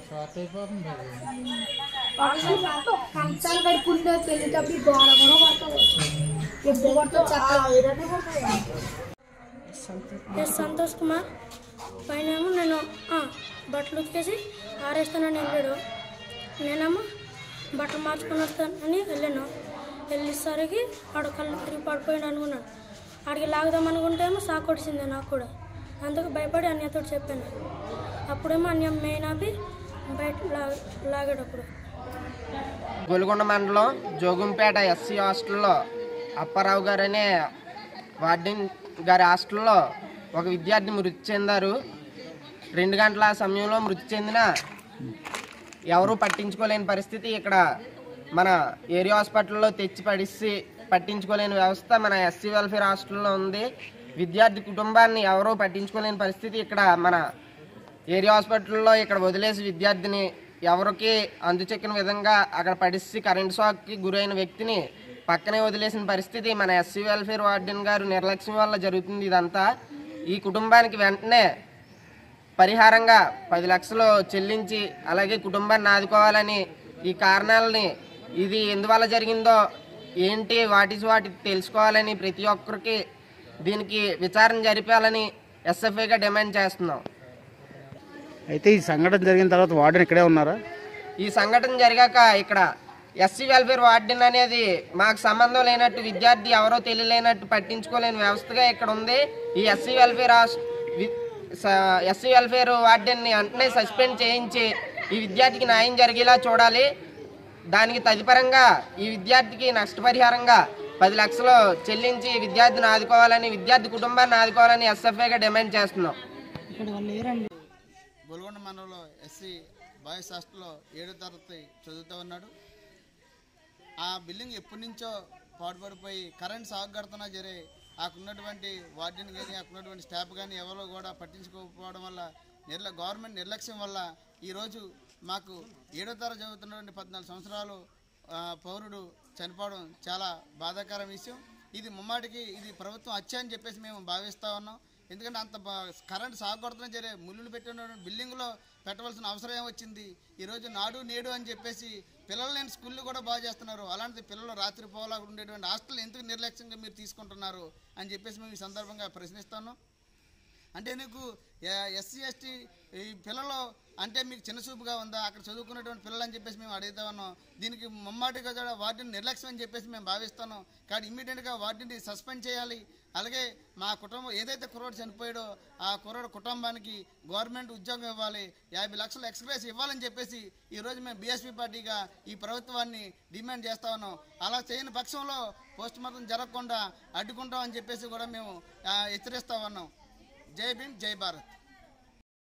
Short అయిపోతుంది. కంచాలు కడుక్కుంటే పెళ్ళేటప్పుడు గోడ కూడా పడుతుంది. ఎప్పుడు పడుతుంది సంతోష్ కుమార్ పైన నేను బట్టలు ఉతికేసి ఆరేస్తానని వెళ్ళాడు. నేనేమో బట్టలు మార్చుకుని వస్తానని వెళ్ళాను. వెళ్ళేసరికి ఆడ కళ్ళు తిరిగి పడిపోయాడు అనుకున్నాను. ఆడికి లాగుదాం అనుకుంటేమో సాకు వచ్చింది నాకు కూడా. అందుకు భయపడి అన్యతో చెప్పాను. అప్పుడేమో అన్య మెయిన్ ఆపి బయట లాగాడు. గొలుగొండ మండలం జోగుంపేట ఎస్సీ హాస్టల్లో అప్పారావు గారు అనే వార్డెన్ గారి హాస్టల్లో ఒక విద్యార్థి మృతి చెందారు. 2 గంటల సమయంలో మృతి చెందిన ఎవరూ పట్టించుకోలేని పరిస్థితి ఇక్కడ మన ఏరియా హాస్పిటల్లో తెచ్చి పట్టించుకోలేని వ్యవస్థ మన ఎస్సీ వెల్ఫేర్ హాస్టల్లో ఉంది. విద్యార్థి కుటుంబాన్ని ఎవరూ పట్టించుకోలేని పరిస్థితి ఇక్కడ మన ఏరియా హాస్పిటల్లో ఇక్కడ వదిలేసి విద్యార్థిని ఎవరికి అందుచెక్కిన విధంగా అక్కడ పడిసి కరెంట్ షాక్కి గురైన వ్యక్తిని పక్కనే వదిలేసిన పరిస్థితి మన ఎస్సీ వెల్ఫేర్ వార్డెన్ గారు నిర్లక్ష్యం వల్ల జరుగుతుంది ఇదంతా. ఈ కుటుంబానికి వెంటనే పరిహారంగా 10 లక్షలు చెల్లించి అలాగే కుటుంబాన్ని ఆదుకోవాలని, ఈ కారణాలని ఇది ఎందువల్ల జరిగిందో ఏంటి వాటి తెలుసుకోవాలని ప్రతి ఒక్కరికి దీనికి విచారణ జరిపాలని ఎస్ఎఫ్ఐగా డిమాండ్ చేస్తున్నాం. అయితే ఈ సంఘటన జరిగిన తర్వాత వార్డెన్ ఇక్కడే ఉన్నారా? ఈ సంఘటన జరిగాక ఇక్కడ ఎస్సీ వెల్ఫేర్ వార్డెన్ అనేది మాకు సంబంధం లేనట్టు, విద్యార్థి ఎవరో తెలియలేనట్టు పట్టించుకోలేని వ్యవస్థగా ఇక్కడ ఉంది. ఈ ఎస్సీ వెల్ఫేర్ వార్డెన్ని వెంటనే సస్పెండ్ చేయించి ఈ విద్యార్థికి న్యాయం జరిగేలా చూడాలి. దానికి తదుపరంగా ఈ విద్యార్థికి నష్టపరిహారంగా 10 లక్షలు చెల్లించి విద్యార్థిని ఆదుకోవాలని, విద్యార్థి కుటుంబాన్ని ఆదుకోవాలని ఎస్ఎఫ్ఐగా డిమాండ్ చేస్తున్నాం. గొలుగొండ మండలంలో ఎస్సీ బాయ్స్ హాస్టల్లో 7వ తరగతి చదువుతూ ఉన్నాడు. ఆ బిల్డింగ్ ఎప్పటి నుంచో పాడుపడిపోయి కరెంట్ సాగు కడుతున్నా జరే ఆకున్నటువంటి వార్డెన్ కానీ ఆకున్నటువంటి స్టాఫ్ కానీ ఎవరో కూడా పట్టించుకోకపోవడం వల్ల గవర్నమెంట్ నిర్లక్ష్యం వల్ల ఈరోజు మాకు 7వ తరగతి చదువుతున్నటువంటి 14 సంవత్సరాలు పౌరుడు చనిపోవడం చాలా బాధాకర విషయం. ఇది ముమ్మాటికి ఇది ప్రభుత్వం హత్య అని చెప్పేసి మేము భావిస్తూ ఉన్నాం. ఎందుకంటే అంత కరెంట్ సాగు కొడుతున్నా సరే ముళ్ళులు పెట్టిన బిల్డింగ్లో పెట్టవలసిన అవసరం ఏమొచ్చింది? ఈరోజు నాడు నేడు అని చెప్పేసి పిల్లలు లేని స్కూళ్ళు కూడా బాగా చేస్తున్నారు. అలాంటి పిల్లలు రాత్రి పోవాలా ఉండేటువంటి హాస్టల్ ఎందుకు నిర్లక్ష్యంగా మీరు తీసుకుంటున్నారు అని చెప్పేసి మేము ఈ సందర్భంగా ప్రశ్నిస్తాను. అంటే నీకు ఎస్సీ ఎస్టీ ఈ పిల్లలు అంటే మీకు చిన్నచూపుగా ఉందా? అక్కడ చదువుకున్నటువంటి పిల్లలు అని చెప్పేసి మేము అడుగుతా ఉన్నాం. దీనికి ముమ్మాటిగా వార్డెన్ నిర్లక్ష్యం అని చెప్పేసి మేము భావిస్తున్నాం. కానీ ఇమ్మీడియట్గా వార్డెన్ని సస్పెండ్ చేయాలి. అలాగే మా కుటుంబం ఏదైతే కుర్రోడు చనిపోయాడో ఆ కుర్రోడు కుటుంబానికి గవర్నమెంట్ ఉద్యోగం ఇవ్వాలి, 50 లక్షలు ఎక్స్గ్రేస్ ఇవ్వాలని చెప్పేసి ఈరోజు మేము బీఎస్పీ పార్టీగా ఈ ప్రభుత్వాన్ని డిమాండ్ చేస్తా ఉన్నాం. అలా చేయని పక్షంలో పోస్ట్ మార్టం జరగకుండా అడ్డుకుంటామని చెప్పేసి కూడా మేము హెచ్చరిస్తా ఉన్నాం. జై భీమ్, జై భారత్.